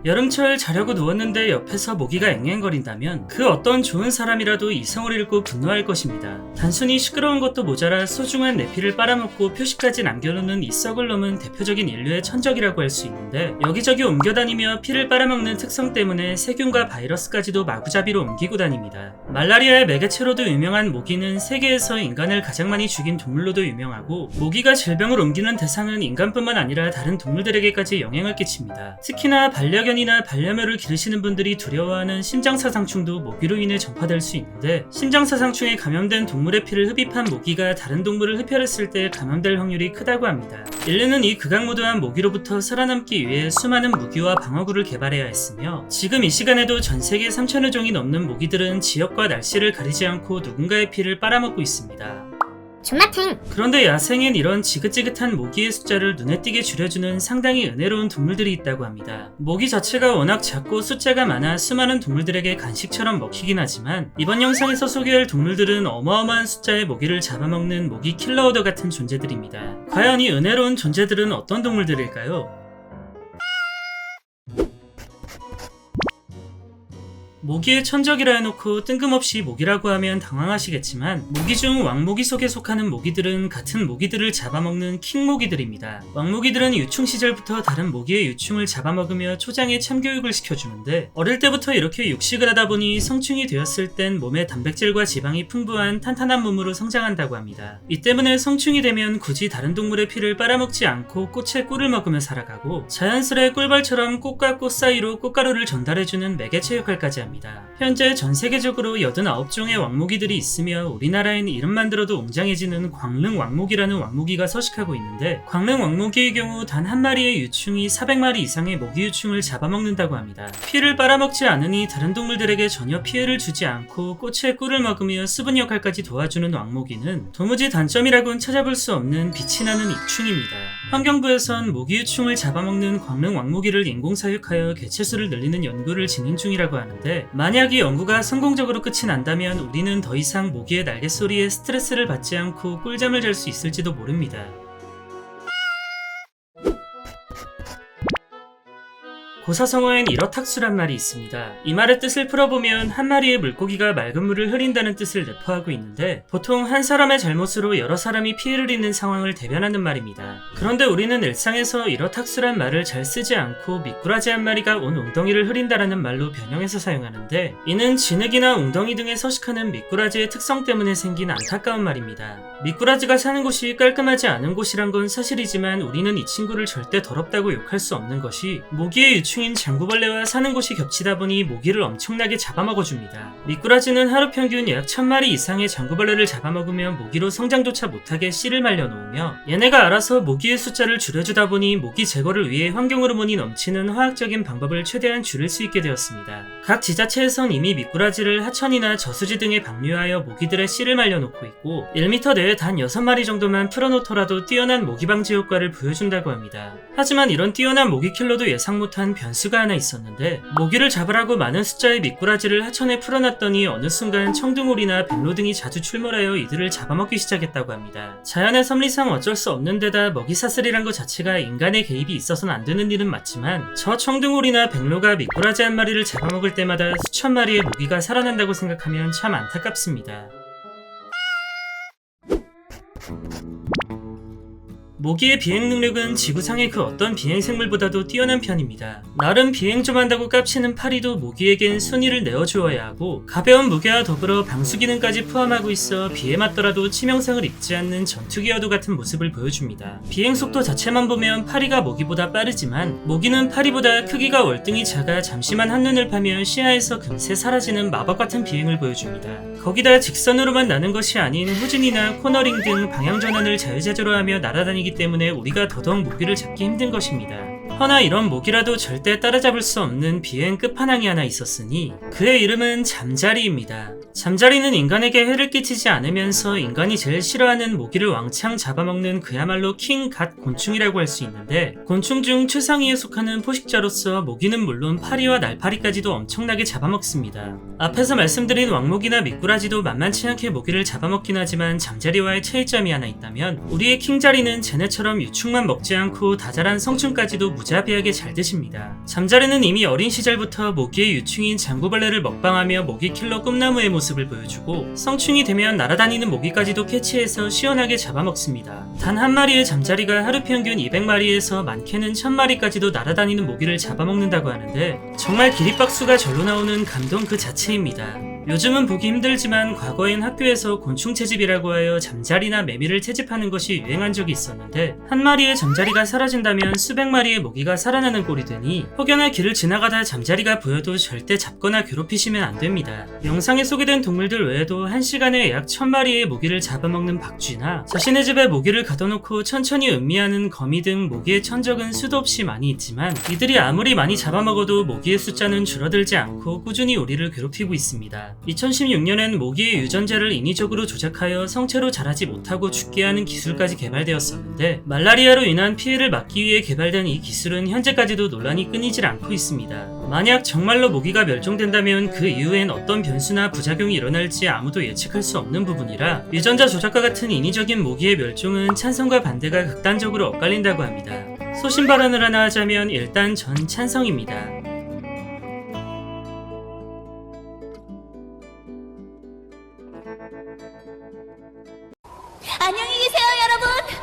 여름철 자려고 누웠는데 옆에서 모기가 앵앵거린다면 그 어떤 좋은 사람이라도 이성을 잃고 분노할 것입니다. 단순히 시끄러운 것도 모자라 소중한 내 피를 빨아먹고 표시까지 남겨놓는 이 썩을 놈은 대표적인 인류의 천적이라고 할 수 있는데, 여기저기 옮겨다니며 피를 빨아먹는 특성 때문에 세균과 바이러스까지도 마구잡이로 옮기고 다닙니다. 말라리아의 매개체로도 유명한 모기는 세계에서 인간을 가장 많이 죽인 동물로도 유명하고, 모기가 질병을 옮기는 대상은 인간뿐만 아니라 다른 동물들에게까지 영향을 끼칩니다. 특히나 반려견이나 반려묘를 기르시는 분들이 두려워하는 심장사상충도 모기로 인해 전파될 수 있는데, 심장사상충에 감염된 동물의 피를 흡입한 모기가 다른 동물을 흡혈했을 때 감염될 확률이 크다고 합니다. 인류는 이 극악무도한 모기로부터 살아남기 위해 수많은 무기와 방어구를 개발해야 했으며, 지금 이 시간에도 전 세계 3천여 종이 넘는 모기들은 지역과 날씨를 가리지 않고 누군가의 피를 빨아먹고 있습니다. 존맛탱! 그런데 야생엔 이런 지긋지긋한 모기의 숫자를 눈에 띄게 줄여주는 상당히 은혜로운 동물들이 있다고 합니다. 모기 자체가 워낙 작고 숫자가 많아 수많은 동물들에게 간식처럼 먹히긴 하지만, 이번 영상에서 소개할 동물들은 어마어마한 숫자의 모기를 잡아먹는 모기 킬러오더 같은 존재들입니다. 과연 이 은혜로운 존재들은 어떤 동물들일까요? 모기의 천적이라 해놓고 뜬금없이 모기라고 하면 당황하시겠지만, 모기 중 왕모기 속에 속하는 모기들은 같은 모기들을 잡아먹는 킹모기들입니다. 왕모기들은 유충 시절부터 다른 모기의 유충을 잡아먹으며 초장에 참교육을 시켜주는데, 어릴 때부터 이렇게 육식을 하다 보니 성충이 되었을 땐 몸에 단백질과 지방이 풍부한 탄탄한 몸으로 성장한다고 합니다. 이 때문에 성충이 되면 굳이 다른 동물의 피를 빨아먹지 않고 꽃의 꿀을 먹으며 살아가고, 자연스레 꿀벌처럼 꽃과 꽃 사이로 꽃가루를 전달해주는 매개체 역할까지 합니다. 현재 전 세계적으로 89종의 왕모기들이 있으며, 우리나라엔 이름만 들어도 웅장해지는 광릉 왕모기라는 왕모기가 서식하고 있는데, 광릉 왕모기의 경우 단 한 마리의 유충이 400마리 이상의 모기 유충을 잡아먹는다고 합니다. 피를 빨아먹지 않으니 다른 동물들에게 전혀 피해를 주지 않고 꽃의 꿀을 먹으며 수분 역할까지 도와주는 왕모기는 도무지 단점이라고는 찾아볼 수 없는 빛이 나는 익충입니다. 환경부에선 모기 유충을 잡아먹는 광릉 왕모기를 인공사육하여 개체수를 늘리는 연구를 진행 중이라고 하는데, 만약 이 연구가 성공적으로 끝이 난다면 우리는 더 이상 모기의 날갯소리에 스트레스를 받지 않고 꿀잠을 잘 수 있을지도 모릅니다. 고사성어엔 이러탁수란 말이 있습니다. 이 말의 뜻을 풀어보면 한 마리의 물고기가 맑은 물을 흐린다는 뜻을 내포하고 있는데, 보통 한 사람의 잘못으로 여러 사람이 피해를 입는 상황을 대변하는 말입니다. 그런데 우리는 일상에서 이러탁수란 말을 잘 쓰지 않고 미꾸라지 한 마리가 온 웅덩이를 흐린다라는 말로 변형해서 사용하는데, 이는 진흙이나 웅덩이 등에 서식하는 미꾸라지의 특성 때문에 생긴 안타까운 말입니다. 미꾸라지가 사는 곳이 깔끔하지 않은 곳이란 건 사실이지만, 우리는 이 친구를 절대 더럽다고 욕할 수 없는 것이, 모기의 유충인 장구벌레와 사는 곳이 겹치다 보니 모기를 엄청나게 잡아먹어줍니다. 미꾸라지는 하루 평균 약 1000마리 이상의 장구벌레를 잡아먹으며 모기로 성장조차 못하게 씨를 말려놓으며, 얘네가 알아서 모기의 숫자를 줄여주다 보니 모기 제거를 위해 환경호르몬이 넘치는 화학적인 방법을 최대한 줄일 수 있게 되었습니다. 각 지자체에선 이미 미꾸라지를 하천이나 저수지 등에 방류하여 모기들의 씨를 말려놓고 있고, 1m 내에 단 6마리 정도만 풀어놓더라도 뛰어난 모기 방지 효과를 보여준다고 합니다. 하지만 이런 뛰어난 모기 킬러도 예상 못한 변수가 하나 있었는데, 모기를 잡으라고 많은 숫자의 미꾸라지를 하천에 풀어놨더니 어느 순간 청둥오리나 백로 등이 자주 출몰하여 이들을 잡아먹기 시작했다고 합니다. 자연의 섭리상 어쩔 수 없는 데다 먹이 사슬이란 것 자체가 인간의 개입이 있어서는 안 되는 일은 맞지만, 저 청둥오리나 백로가 미꾸라지 한 마리를 잡아먹을 때마다 수천 마리의 모기가 살아난다고 생각하면 참 안타깝습니다. 모기의 비행 능력은 지구상의 그 어떤 비행생물보다도 뛰어난 편입니다. 나름 비행 좀 한다고 깝치는 파리도 모기에겐 순위를 내어주어야 하고, 가벼운 무게와 더불어 방수 기능까지 포함하고 있어 비에 맞더라도 치명상을 입지 않는 전투기와도 같은 모습을 보여줍니다. 비행 속도 자체만 보면 파리가 모기보다 빠르지만, 모기는 파리보다 크기가 월등히 작아 잠시만 한눈을 파면 시야에서 금세 사라지는 마법 같은 비행을 보여줍니다. 거기다 직선으로만 나는 것이 아닌 후진이나 코너링 등 방향 전환을 자유자재로 하며 날아다니기 때문에 우리가 더더욱 모기를 잡기 힘든 것입니다. 허나 이런 모기라도 절대 따라잡을 수 없는 비행 끝판왕이 하나 있었으니, 그의 이름은 잠자리입니다. 잠자리는 인간에게 해를 끼치지 않으면서 인간이 제일 싫어하는 모기를 왕창 잡아먹는 그야말로 킹갓 곤충이라고 할 수 있는데, 곤충 중 최상위에 속하는 포식자로서 모기는 물론 파리와 날파리까지도 엄청나게 잡아먹습니다. 앞에서 말씀드린 왕모기나 미꾸라지도 만만치 않게 모기를 잡아먹긴 하지만, 잠자리와의 차이점이 하나 있다면, 우리의 킹자리는 쟤네처럼 유충만 먹지 않고 다자란 성충까지도 무자비하게 잘 드십니다. 잠자리는 이미 어린 시절부터 모기의 유충인 장구벌레를 먹방하며 모기 킬러 꿈나무의 모습을 보여주고 성충이 되면 날아다니는 모기까지도 캐치해서 시원하게 잡아먹습니다. 단 한 마리의 잠자리가 하루 평균 200마리에서 많게는 1000마리까지도 날아다니는 모기를 잡아먹는다고 하는데 정말 기립박수가 절로 나오는 감동 그 자체입니다. 요즘은 보기 힘들지만 과거엔 학교에서 곤충 채집이라고 하여 잠자리나 매미를 채집하는 것이 유행한 적이 있었는데 한 마리의 잠자리가 사라진다면 수백 마리의 모기가 살아나는 꼴이 되니 혹여나 길을 지나가다 잠자리가 보여도 절대 잡거나 괴롭히시면 안 됩니다. 영상에 소개된 동물들 외에도 한 시간에 약 1000마리의 모기를 잡아먹는 박쥐나 자신의 집에 모기를 가둬놓고 천천히 음미하는 거미 등 모기의 천적은 수도 없이 많이 있지만 이들이 아무리 많이 잡아먹어도 모기의 숫자는 줄어들지 않고 꾸준히 우리를 괴롭히고 있습니다. 2016년엔 모기의 유전자를 인위적으로 조작하여 성체로 자라지 못하고 죽게 하는 기술까지 개발되었었는데 말라리아로 인한 피해를 막기 위해 개발된 이 기술은 현재까지도 논란이 끊이질 않고 있습니다. 만약 정말로 모기가 멸종된다면 그 이후엔 어떤 변수나 부작용이 일어날지 아무도 예측할 수 없는 부분이라 유전자 조작과 같은 인위적인 모기의 멸종은 찬성과 반대가 극단적으로 엇갈린다고 합니다. 소신 발언을 하나 하자면 일단 전 찬성입니다.